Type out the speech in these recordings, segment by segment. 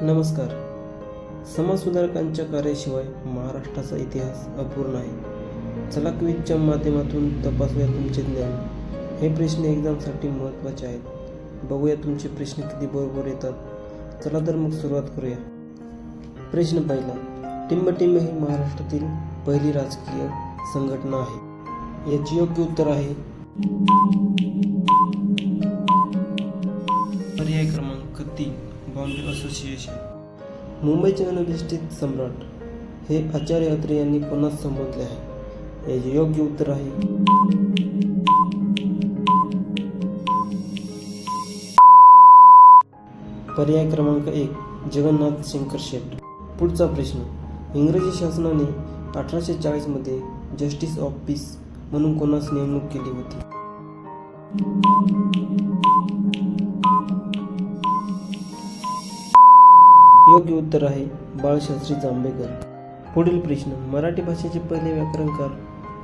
नमस्कार. समाजसुधारकांच्या कार्याशिवाय महाराष्ट्राचा इतिहास अपूर्ण आहे. चला क्विजच्या माध्यमातून तपासूया तुमचे ज्ञान. हे प्रश्न एक्झामसाठी महत्त्वाचे आहेत. बघूया तुमचे प्रश्न किती बरोबर येतात. चला तर मग सुरुवात करूया. प्रश्न पहिला. टिंबटिंब ही महाराष्ट्रातील पहिली राजकीय संघटना आहे. याचे योग्य उत्तर आहे पर्याय क्रमांक 3, बॉम्बे असोसिएशन. मुंबईचे अनधिष्ठित सम्राट हे आचार्य अत्रे यांनी कोणास संबोधले आहे? याचे योग्य उत्तर आहे पर्याय क्रमांक 1, जगन्नाथ शंकर शेट. पुढचा प्रश्न. इंग्रजी शासनाने 1840 मध्ये जस्टिस ऑफ पीस म्हणून कोणास नेमणूक केली होती? योग्य उत्तर आहे बाळशास्त्री जांभेकर. पुढील प्रश्न. मराठी भाषेचे पहिले व्याकरणकार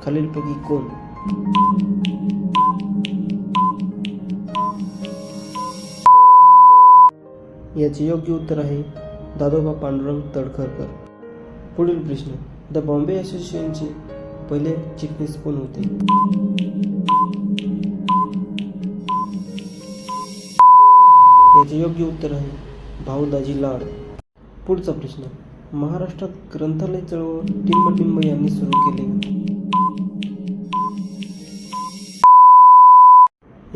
खालीलपैकी कोण? याचे योग्य उत्तर आहे दादोबा पांडुरंग तळखरकर. पुढील प्रश्न. द बॉम्बे असोसिएशनचे पहिले चिटणीस कोण होते? याचे योग्य उत्तर आहे भाऊ दाजी लाड. पुढचा प्रश्न. महाराष्ट्रात ग्रंथालय चळवळ टिंबटिंब यांनी सुरू केली होती.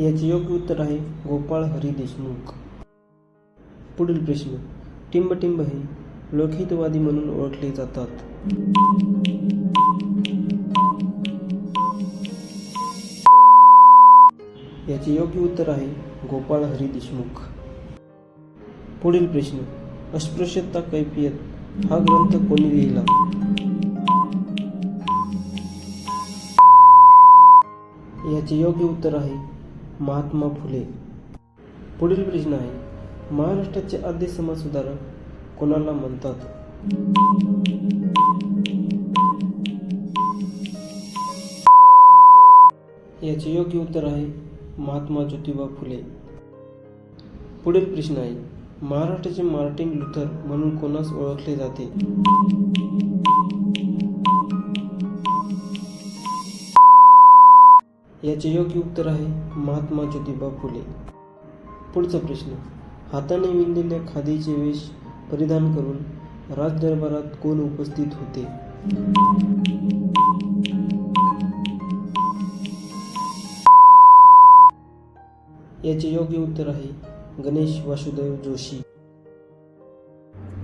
याचे योग्य उत्तर आहे गोपाळ हरी देशमुख. पुढील प्रश्न. टिंबटिंब हे लोकहितवादी म्हणून ओळखले जातात. याचे योग्य उत्तर आहे गोपाळ हरी देशमुख. पुढील प्रश्न. अस्पृश्यता कैफियत हा ग्रंथ कोणी लिहिला? याचे योग्य उत्तर आहे महात्मा फुले. पुढील प्रश्न आहे. महाराष्ट्राचे आद्य समाजसुधारक कोणाला म्हणतात? याचे योग्य उत्तर आहे महात्मा ज्योतिबा फुले. पुढील प्रश्न आहे. महाराष्ट्राचे मार्टिन लुथर म्हणून कोणास ओळखले जाते? याचे योग्य उत्तर आहे महात्मा ज्योतिबा फुले. पुढचा प्रश्न. हाताने विणलेल्या खादीचे वेश परिधान करून राजदरबारात कोण उपस्थित होते? याचे योग्य उत्तर आहे गणेश वासुदेव जोशी.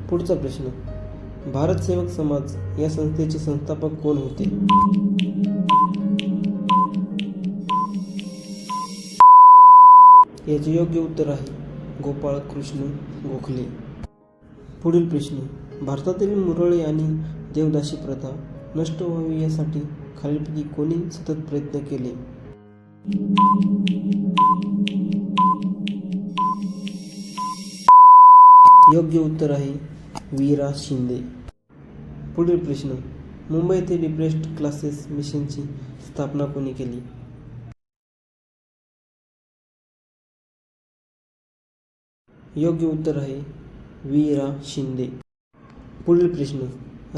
पुढचा प्रश्न. भारत सेवक समाज या संस्थेचे संस्थापक कोण होते? याचे योग्य उत्तर आहे गोपाळ कृष्ण गोखले. पुढील प्रश्न. भारतातील मुरळी आणि देवदासी प्रथा नष्ट व्हावी यासाठी खालीलपैकी कोणी सतत प्रयत्न केले? योग्य उत्तर आहे वीरा शिंदे. पुढील प्रश्न. मुंबई येथे डिप्रेस्ड क्लासेस मिशनची स्थापना कोणी केली? योग्य उत्तर आहे वीरा शिंदे. पुढील प्रश्न.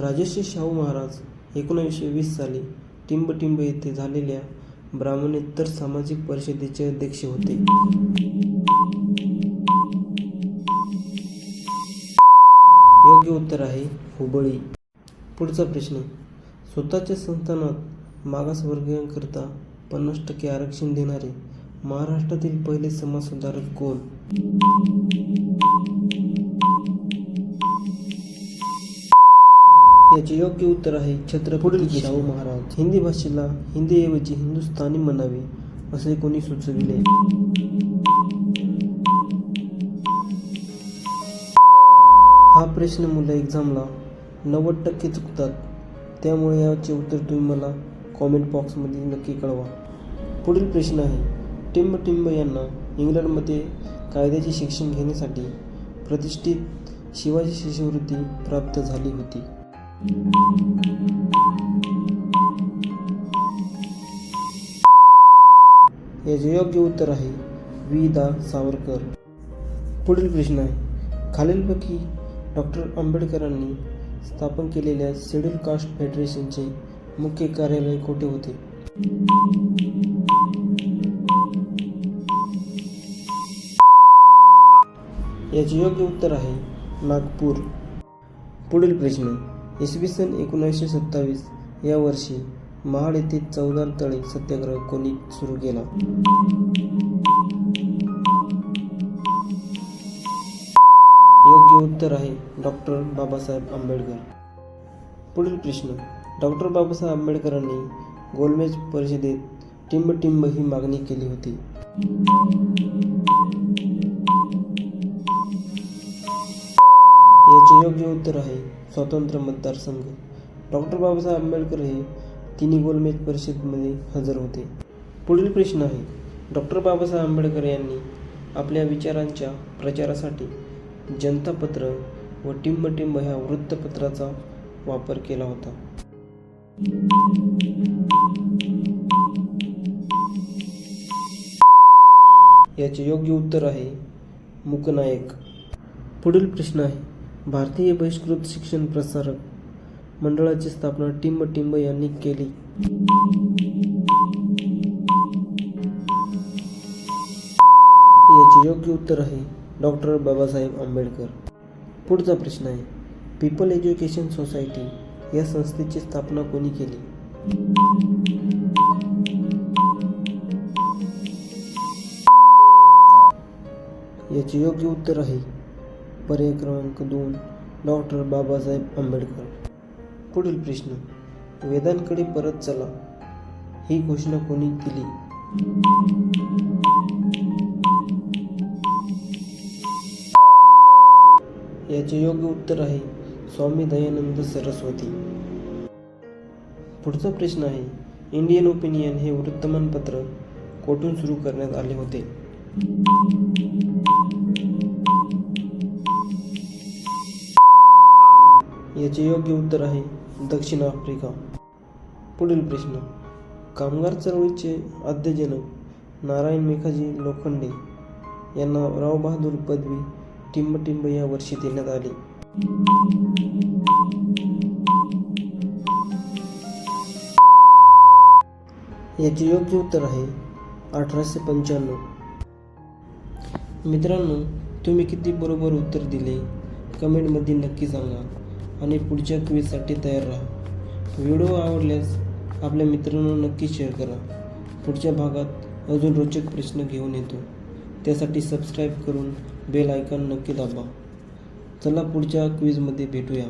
राजर्षी शाहू महाराज 1920 साली टिंबटिंब येथे झालेल्या ब्राह्मणेतर सामाजिक परिषदेचे अध्यक्ष होते. योग्य उत्तर आहे हुबळी. पुढचा प्रश्न. स्वतःच्या संस्थानात मागासवर्गीयांकरिता 50% आरक्षण देणारे महाराष्ट्रातील पहिले समाजसुधारक कोण? याचे योग्य उत्तर आहे छत्रपती शाहू महाराज. हिंदी भाषेला हिंदीऐवजी हिंदुस्थानी म्हणावे असे कोणी सुचविले? हा प्रश्न मुलं एक्झामला 90% चुकतात. त्यामुळे याचे उत्तर तुम्ही मला कॉमेंट बॉक्समध्ये नक्की कळवा. पुढील प्रश्न आहे. टिंबटिंब यांना इंग्लंडमध्ये कायद्याचे शिक्षण घेण्यासाठी प्रतिष्ठित शिवाजी शिष्यवृत्ती प्राप्त झाली होती. याचे योग्य उत्तर आहे वि. दा. सावरकर. पुढील प्रश्न आहे. खालीलपैकी डॉक्टर आंबेडकरांनी स्थापन केलेल्या शेड्यूल कास्ट फेडरेशनचे मुख्य कार्यालय कोठे होते? याचे योग्य उत्तर आहे नागपूर. पुढील प्रश्न. इसवी सन 1927 या वर्षी महाड येथे चवदार तळे सत्याग्रह कोणी सुरू केला? योग्य उत्तर आहे डॉक्टर बाबासाहेब आंबेडकर. पुढील प्रश्न. डॉक्टर बाबासाहेब आंबेडकरांनी गोलमेज परिषदेत टिंब ही मागणी केली होती. याचे योग्य उत्तर आहे स्वतंत्र मतदारसंघ. डॉक्टर बाबासाहेब आंबेडकर हे तिन्ही गोलमेज परिषदेमध्ये हजर होते. पुढील प्रश्न आहे. डॉक्टर बाबासाहेब आंबेडकर यांनी आपल्या विचारांच्या प्रचारासाठी जनता पत्र व टिंब ह्या वृत्तपत्राचा वापर केला होता. याचे योग्य उत्तर आहे मूकनायक. पुढील प्रश्न आहे. भारतीय बहिष्कृत शिक्षण प्रसारक मंडळाची स्थापना टिंब यांनी केली. याचे योग्य उत्तर आहे डॉक्टर बाबासाहेब आंबेडकर. पुढचा प्रश्न आहे. पीपल एज्युकेशन सोसायटी या संस्थेची स्थापना कोणी केली? याचे योग्य उत्तर आहे पर्याय क्रमांक 2 डॉक्टर बाबासाहेब आंबेडकर. पुढील प्रश्न. वेदांकडे परत चला ही घोषणा कोणी केली? याचे योग्य उत्तर आहे स्वामी दयानंद सरस्वती. पुढचा प्रश्न आहे. इंडियन ओपिनियन हे वृत्तमानपत्र कोठून सुरू करण्यात आले होते? याचे योग्य उत्तर आहे दक्षिण आफ्रिका. पुढील प्रश्न. कामगार चळवळीचे आद्यजनक नारायण मेघाजी लोखंडे यांना राव बहादूर पदवी टिंब या वर्षी देण्यात आली. याचे योग्य उत्तर आहे 1895. मित्रांनो, तुम्ही किती बरोबर उत्तर दिले कमेंटमध्ये नक्की सांगा आणि पुढच्या क्विजसाठी तयार राहा. व्हिडिओ आवडल्यास आपल्या मित्रांना नक्की शेअर करा. पुढच्या भागात अजून रोचक प्रश्न घेऊन येतो. त्यासाठी सबस्क्राईब करून बेल आयकॉन नक्की दाबा. चला पुढच्या क्विजमध्ये भेटूया.